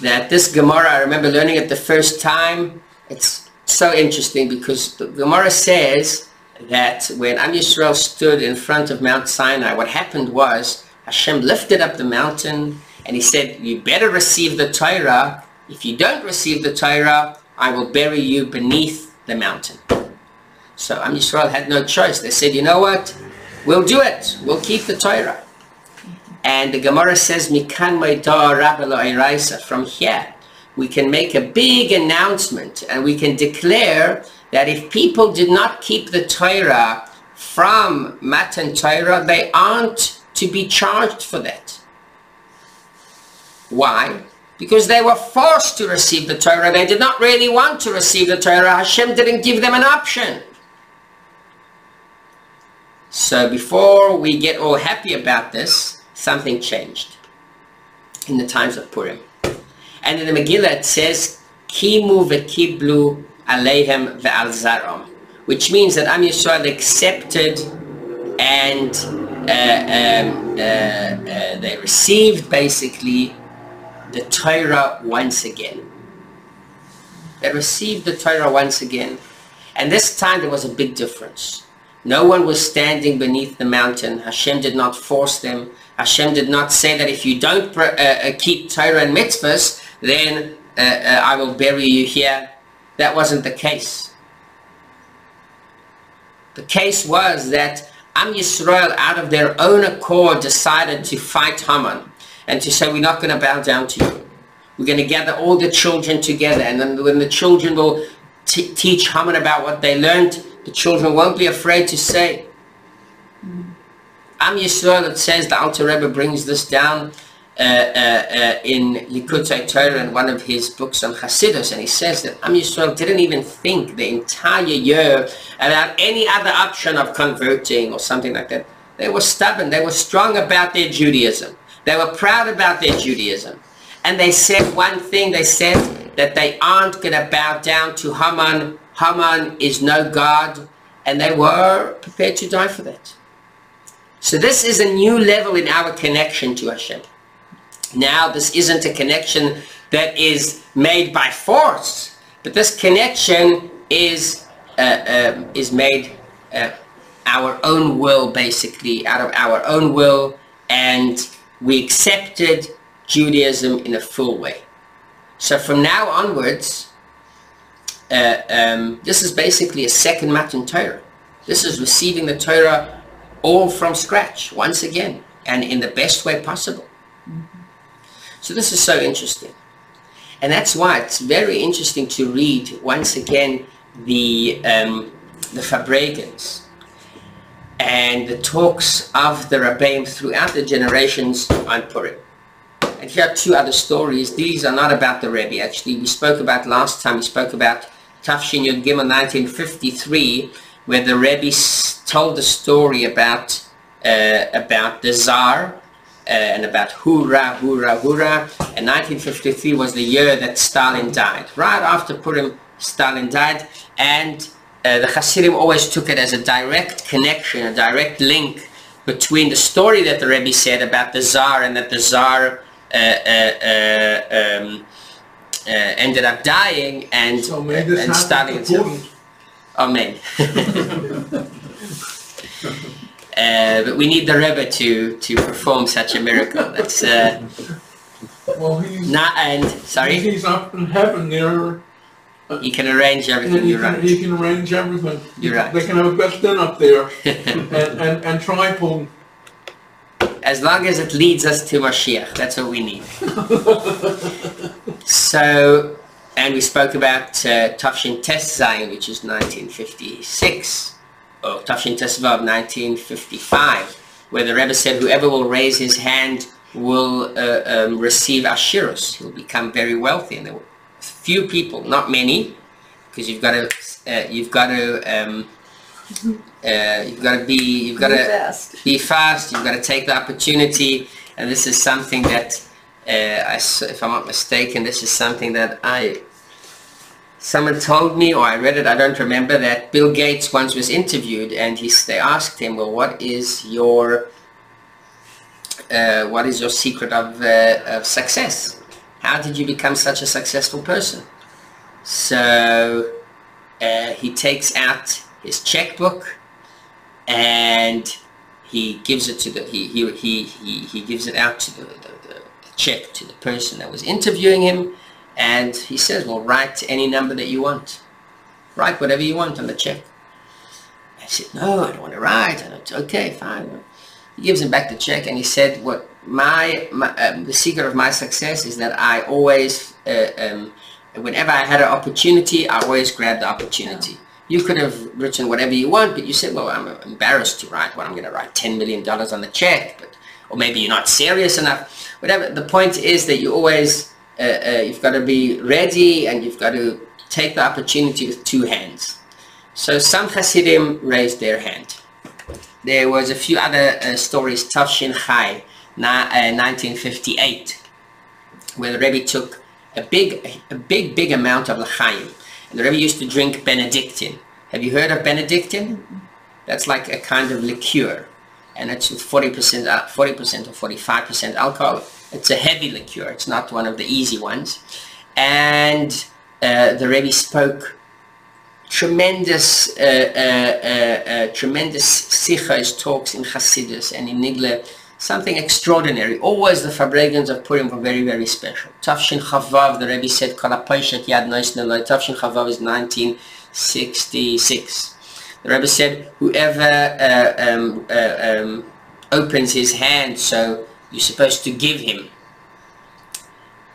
That this Gemara, I remember learning it the first time. It's so interesting because the Gemara says that when Am Yisrael stood in front of Mount Sinai, what happened was Hashem lifted up the mountain and he said, you better receive the Torah. If you don't receive the Torah, I will bury you beneath the mountain. So Am Yisrael had no choice. They said, you know what? We'll do it. We'll keep the Torah. And the Gemara says, Mikan Maida Rabbi Lo Eiraisa, from here, we can make a big announcement and we can declare that if people did not keep the Torah from Matan Torah, they aren't to be charged for that. Why? Because they were forced to receive the Torah. They did not really want to receive the Torah. Hashem didn't give them an option. So before we get all happy about this, something changed in the times of Purim. And in the Megillah it says, Kimu v'kiblu aleihem ve'al zarom, which means that Am Yisrael accepted and they received basically the Torah once again. They received the Torah once again. And this time there was a big difference. No one was standing beneath the mountain. Hashem did not force them. Hashem did not say that if you don't keep Torah and mitzvahs, then I will bury you here. That wasn't the case. The case was that Am Yisrael, out of their own accord, decided to fight Haman and to say, we're not going to bow down to you. We're going to gather all the children together, and then when the children will teach Haman about what they learned, the children won't be afraid to say. Am Yisrael, it says, the Alter Rebbe brings this down in Likutei Torah in one of his books on Chassidut, and he says that Am Yisrael didn't even think the entire year about any other option of converting or something like that. They were stubborn. They were strong about their Judaism. They were proud about their Judaism. And they said one thing. They said that they aren't going to bow down to Haman. Haman is no God. And they were prepared to die for that. So this is a new level in our connection to Hashem. Now, this isn't a connection that is made by force, but this connection is made our own will, basically, out of our own will, and we accepted Judaism in a full way. So from now onwards, this is basically a second Matan Torah. This is receiving the Torah all from scratch, once again, and in the best way possible. So this is so interesting. And that's why it's very interesting to read, once again, the Fabregans and the talks of the Rabbi throughout the generations on Purim. And here are two other stories. These are not about the Rebbe, actually. We spoke about last time, we spoke about Tafshin Yud Gimel 1953, where the Rebbe told the story about the Tsar, and about hurrah, hurrah, hurrah. And 1953 was the year that Stalin died. Right after Purim, Stalin died, and the Hasidim always took it as a direct connection, a direct link between the story that the Rebbe said about the Tsar, and that the Tsar ended up dying, and Stalin himself. Amen. But we need the Rebbe to perform such a miracle. That's well, he's not, and sorry. He's up in heaven there. He can arrange everything. You're right. He can arrange everything. You're right. They can have a best din up there and try Purim. As long as it leads us to Mashiach, that's what we need. So, and we spoke about Tafshin Tes Zayin, which is 1956, or Tafshin Tes Vav 1955, where the Rebbe said whoever will raise his hand will receive Ashirus. He'll become very wealthy. And there were few people, not many, because you've got to be fast. You've got to take the opportunity, and this is something that, if I'm not mistaken, this is something that someone told me, or I read it, I don't remember, that Bill Gates once was interviewed, and they asked him, well, what is your secret of success? How did you become such a successful person? So he takes out his checkbook, and he gives it to he gives it out to the check to the person that was interviewing him, and he says, well, write any number that you want. Write whatever you want on the check. I said, no, I don't want to write. Okay, fine. He gives him back the check, and he said, what the secret of my success is that I always whenever I had an opportunity, I always grabbed the opportunity. You could have written whatever you want, but you said, well, I'm embarrassed to write what I'm going to write $10 million on the check, or maybe you're not serious enough. Whatever. The point is that you always, you've got to be ready, and you've got to take the opportunity with two hands. So some Hasidim raised their hand. There was a few other stories, Tafshin Chai, 1958, where the Rebbe took a big amount of l'chaim. And the Rebbe used to drink Benedictine. Have you heard of Benedictine? That's like a kind of liqueur. And it's with 40% or 45% alcohol. It's a heavy liqueur. It's not one of the easy ones. And the Rebbe spoke tremendous sichos, talks in Chassidus and in Nigle, something extraordinary. Always the Fabregans of Purim were very, very special. Tafshin Chavav, the Rebbe said, Tafshin Chavav is 1966. The Rebbe said, whoever opens his hand, so you're supposed to give him.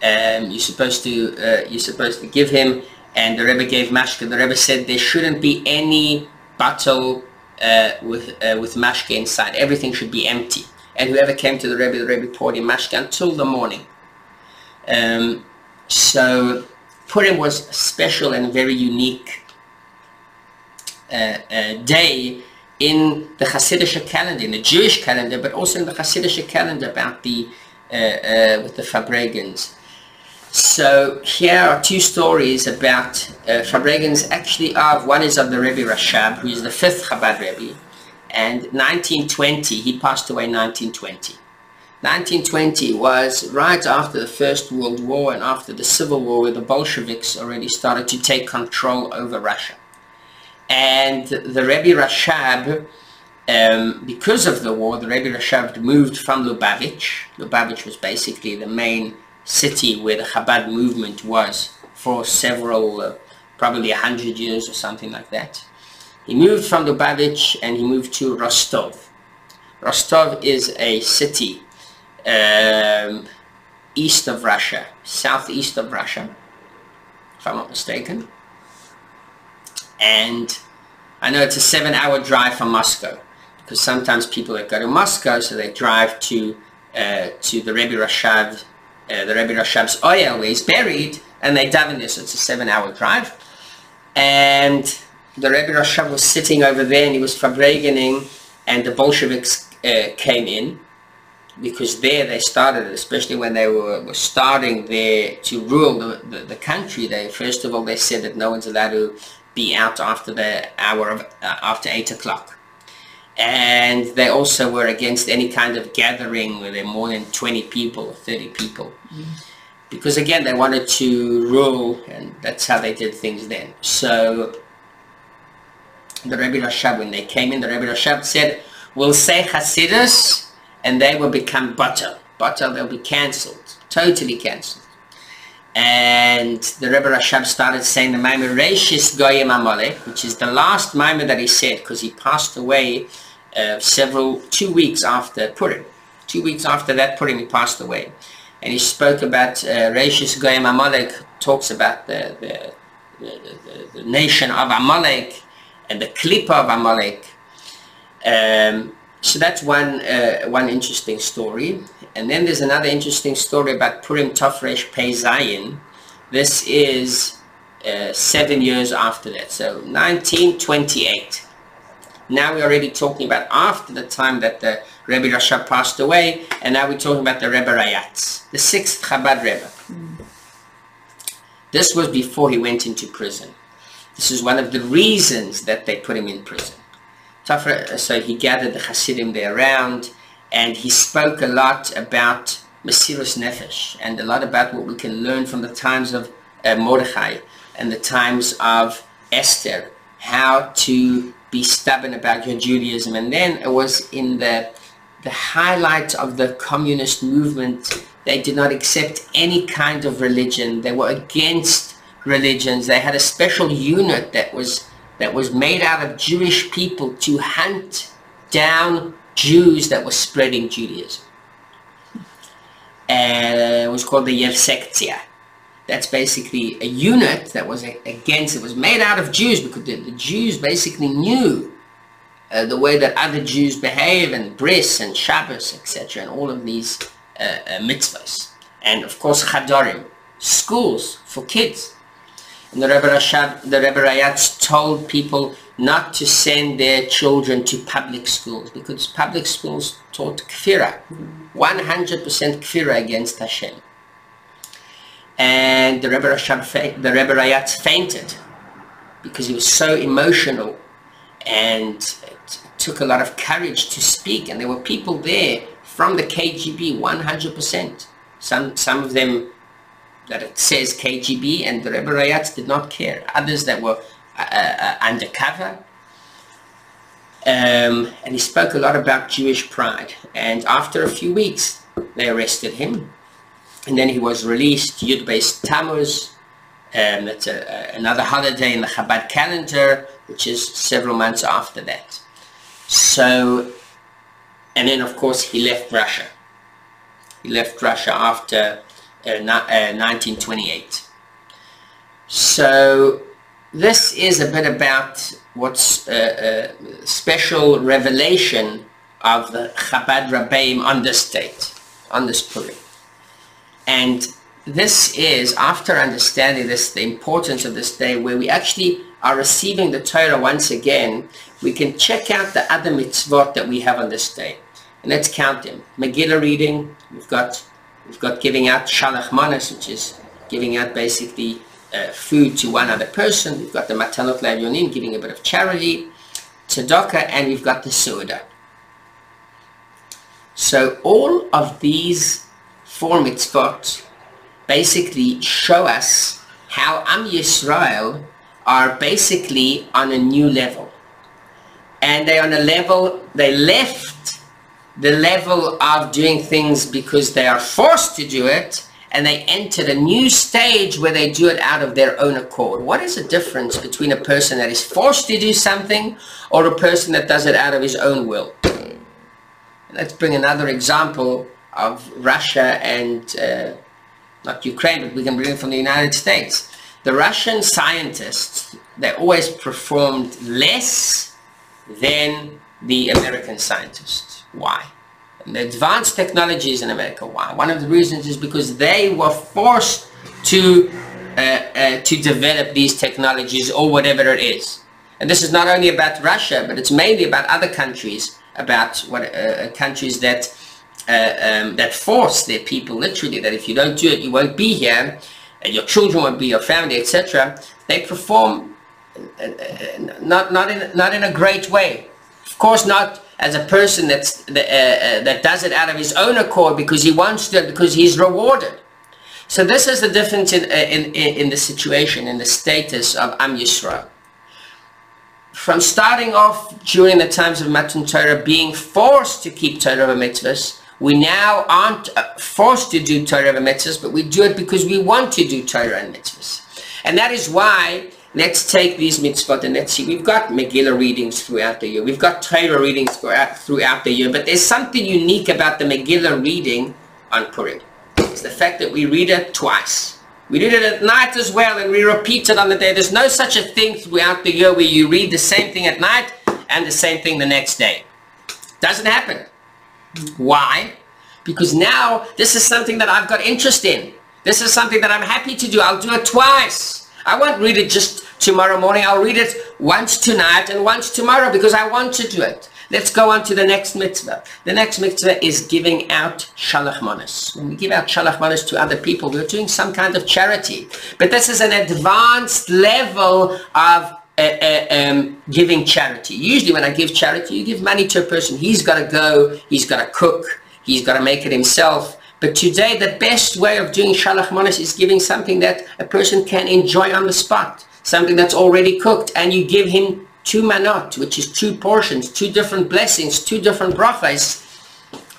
You're supposed to give him. And the Rebbe gave mashke. The Rebbe said there shouldn't be any bottle with mashke inside. Everything should be empty. And whoever came to the Rebbe poured him mashke until the morning. So Purim was a special and very unique day in the Hasidic calendar, in the Jewish calendar, but also in the Hasidic calendar about the with the Fabregans. So here are two stories about Fabregans. Actually, one is of the Rebbe Rashab, who is the 5th Chabad Rebbe, and 1920, he passed away in 1920. 1920 was right after the First World War and after the Civil War, where the Bolsheviks already started to take control over Russia. And the Rebbe Rashab, because of the war, the Rebbe Rashab moved from Lubavitch. Lubavitch was basically the main city where the Chabad movement was for several, probably 100 years or something like that. He moved from Lubavitch and he moved to Rostov. Rostov is a city east of Russia, southeast of Russia, if I'm not mistaken. And I know it's a 7-hour drive from Moscow, because sometimes people that go to Moscow, so they drive to the Rebbe Rashab's oil where he's buried, and they daven there, so it's a 7-hour drive. And the Rebbe Rashab was sitting over there, and he was fabregening, and the Bolsheviks came in, because there they started, especially when they were starting there to rule the country. First of all, they said that no one's allowed to be out after the hour of after 8 o'clock. And they also were against any kind of gathering where there are more than 20 people or 30 people. Because again, they wanted to rule, and that's how they did things then. So the Rebbe Rashab, when they came in, the Rebbe Rashab said, we'll say Chassidus, and they will become batal. Batal, they'll be cancelled, totally cancelled. And the Rebbe Rashab started saying the Maimer Reishis Goyim Amalek, which is the last Maimer that he said, because he passed away 2 weeks after Purim. 2 weeks after that Purim, he passed away. And he spoke about Reishis Goyim Amalek, talks about the nation of Amalek and the Klippa of Amalek. So that's one interesting story. And then there's another interesting story about Purim Tafresh Pei Zayin. This is 7 years after that, so 1928. Now we're already talking about after the time that the Rebbe Rashab passed away, and now we're talking about the Rebbe Rayatz, the 6th Chabad Rebbe. This was before he went into prison. This is one of the reasons that they put him in prison. So he gathered the Hasidim there around, and he spoke a lot about Mesirus Nefesh, and a lot about what we can learn from the times of Mordechai and the times of Esther, how to be stubborn about your Judaism. And then it was in the highlight of the communist movement. They did not accept any kind of religion. They were against religions. They had a special unit that was made out of Jewish people to hunt down Jews that were spreading Judaism. And it was called the Yevsektia. that's basically a unit that was against, it was made out of Jews, because the Jews basically knew the way that other Jews behave, and bris and Shabbos, etc., and all of these mitzvahs. And of course chadorim, schools for kids. And the Rebbe Rayatz told people not to send their children to public schools, because public schools taught kfirah, 100% kfirah against Hashem. And the Rebbe Rayatz fainted because he was so emotional, and it took a lot of courage to speak. And there were people there from the KGB, 100%. Some of them that it says KGB, and the Rebbe Rayatz did not care. Others that were undercover. And he spoke a lot about Jewish pride. And after a few weeks, they arrested him. And then he was released, Yud Beis Tammuz. That's another holiday in the Chabad calendar, which is several months after that. So, and then of course he left Russia. He left Russia after 1928. So this is a bit about what's a special revelation of the Chabad Rabbeim on this date, on this Purim. And this is, after understanding this, the importance of this day, where we actually are receiving the Torah once again, we can check out the other mitzvot that we have on this day. And let's count them. Megillah reading, we've got giving out shalach manos, which is giving out basically food to one other person. We've got the matanot le'avyonim, giving a bit of charity, tzedakah, and we've got the seudah. So all of these 4 mitzvot basically show us how Am Yisrael are basically on a new level. And they're on a level, they left the level of doing things because they are forced to do it, and they entered a new stage where they do it out of their own accord. What is the difference between a person that is forced to do something or a person that does it out of his own will? Let's bring another example of Russia and not Ukraine, but we can bring it from the United States. The Russian scientists, they always performed less than the American scientists. Why? And the advanced technologies in America, why? One of the reasons is because they were forced to develop these technologies, or whatever it is. And this is not only about Russia, but it's mainly about other countries, about what countries that force their people, literally, that if you don't do it, you won't be here, and your children won't be, your family, etc. They perform not in a great way. Of course, not as a person that does it out of his own accord because he wants to, because he's rewarded. So this is the difference in the situation, in the status of Am Yisrael. From starting off during the times of Matan Torah, being forced to keep Torah mitzvahs, we now aren't forced to do Torah mitzvahs, but we do it because we want to do Torah and mitzvahs. And that is why, let's take these mitzvot and let's see, we've got Megillah readings throughout the year, we've got Torah readings throughout the year, but there's something unique about the Megillah reading on Purim. It's the fact that we read it twice. We read it at night as well, and we repeat it on the day. There's no such a thing throughout the year where you read the same thing at night and the same thing the next day. Doesn't happen. Why? Because now this is something that I've got interest in. This is something that I'm happy to do. I'll do it twice. I won't read it just tomorrow morning. I'll read it once tonight and once tomorrow because I want to do it. Let's go on to the next mitzvah. The next mitzvah is giving out shalach manos. When we give out shalach manos to other people, we're doing some kind of charity. But this is an advanced level of giving charity. Usually when I give charity, you give money to a person. He's got to go, he's got to cook, he's got to make it himself. But today the best way of doing shalach manos is giving something that a person can enjoy on the spot. Something that's already cooked, and you give him 2 manot, which is 2 portions, 2 different blessings, 2 different brachas,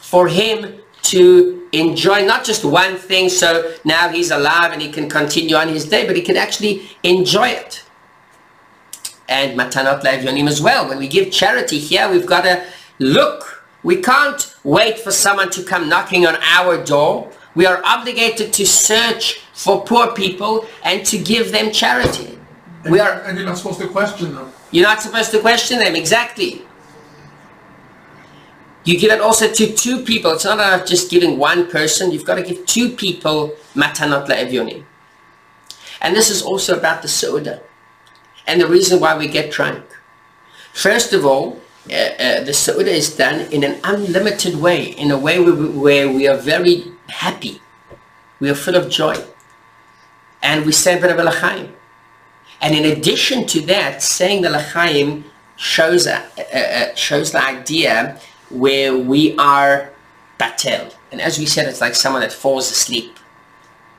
for him to enjoy not just one thing, so now he's alive and he can continue on his day, but he can actually enjoy it. And matanot le'avyonim as well. When we give charity here, we've got to look. We can't wait for someone to come knocking on our door. We are obligated to search for poor people and to give them charity. And you're not supposed to question them. You're not supposed to question them, exactly. You give it also to two people. It's not enough just giving one person. You've got to give two people matanot la'evyonim. And this is also about the Seudah and the reason why we get drunk. First of all, the Seudah is done in an unlimited way, in a way where we are very happy. We are full of joy. And we say B'Rabbi L'chaim. And in addition to that, saying the L'chaim shows the idea where we are batel. And as we said, it's like someone that falls asleep.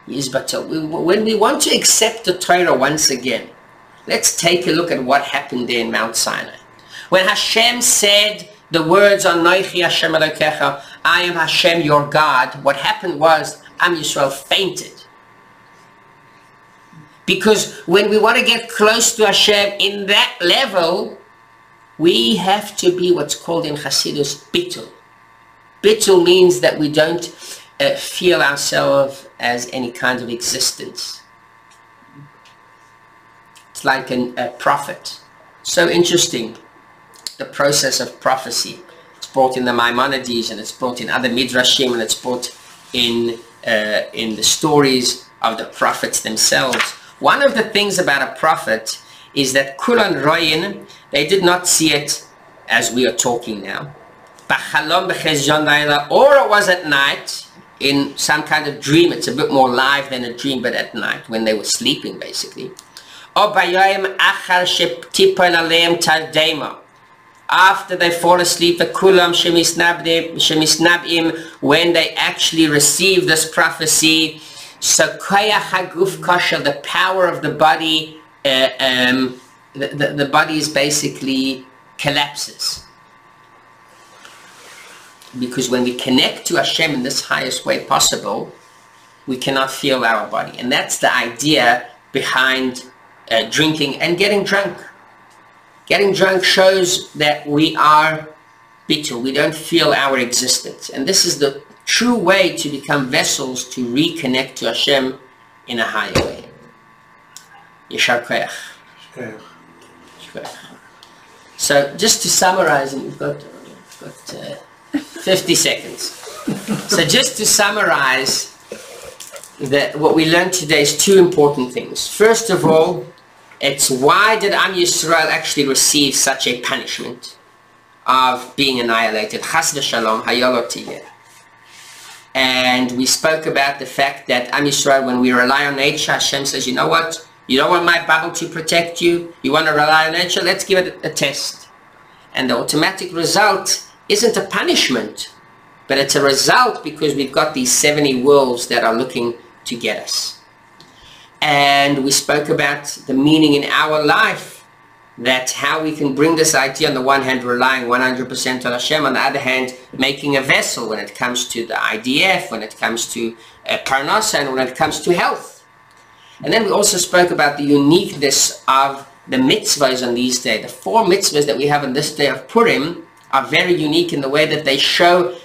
He is batel. When we want to accept the Torah once again, let's take a look at what happened there in Mount Sinai. When Hashem said the words, Anochi Hashem Elokecha, I am Hashem your God, what happened was Am Yisrael fainted. Because when we want to get close to Hashem in that level, we have to be what's called in Chassidut bittul. Bittul means that we don't feel ourselves as any kind of existence. It's like a prophet. So interesting, the process of prophecy. It's brought in the Maimonides, and it's brought in other midrashim, and it's brought in the stories of the prophets themselves. One of the things about a prophet is that kulan royin, they did not see it as we are talking now. Or it was at night in some kind of dream. It's a bit more live than a dream, but at night when they were sleeping, basically. After they fall asleep, the kulam shemisnabim, when they actually receive this prophecy, so koyach haguf kashel, the power of the body, the body is basically collapses. Because when we connect to Hashem in this highest way possible, we cannot feel our body. And that's the idea behind drinking and getting drunk. Getting drunk shows that we are bittul, we don't feel our existence. And this is the true way to become vessels to reconnect to Hashem in a higher way. Yeshar koyach. So just to summarize, and we've got 50 seconds. So just to summarize, what we learned today is two important things. First of all, it's why did Am Yisrael actually receive such a punishment of being annihilated? Chas v'shalom, hayolo tiyeh. And we spoke about the fact that Am Yisrael, when we rely on nature, Hashem says, you know what? You don't want my bubble to protect you. You want to rely on nature? Let's give it a test. And the automatic result isn't a punishment, but it's a result because we've got these 70 wolves that are looking to get us. And we spoke about the meaning in our life, that how we can bring this idea, on the one hand relying 100% on Hashem, on the other hand making a vessel when it comes to the IDF, when it comes to Parnasa, and when it comes to health. And then we also spoke about the uniqueness of the mitzvahs on these days. The 4 mitzvahs that we have on this day of Purim are very unique in the way that they show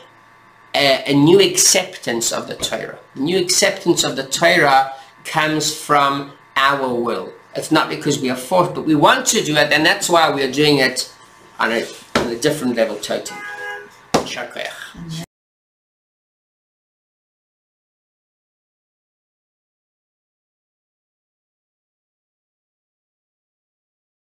a new acceptance of the Torah. The new acceptance of the Torah comes from our will. It's not because we are forced, but we want to do it, and that's why we are doing it on a different level totally.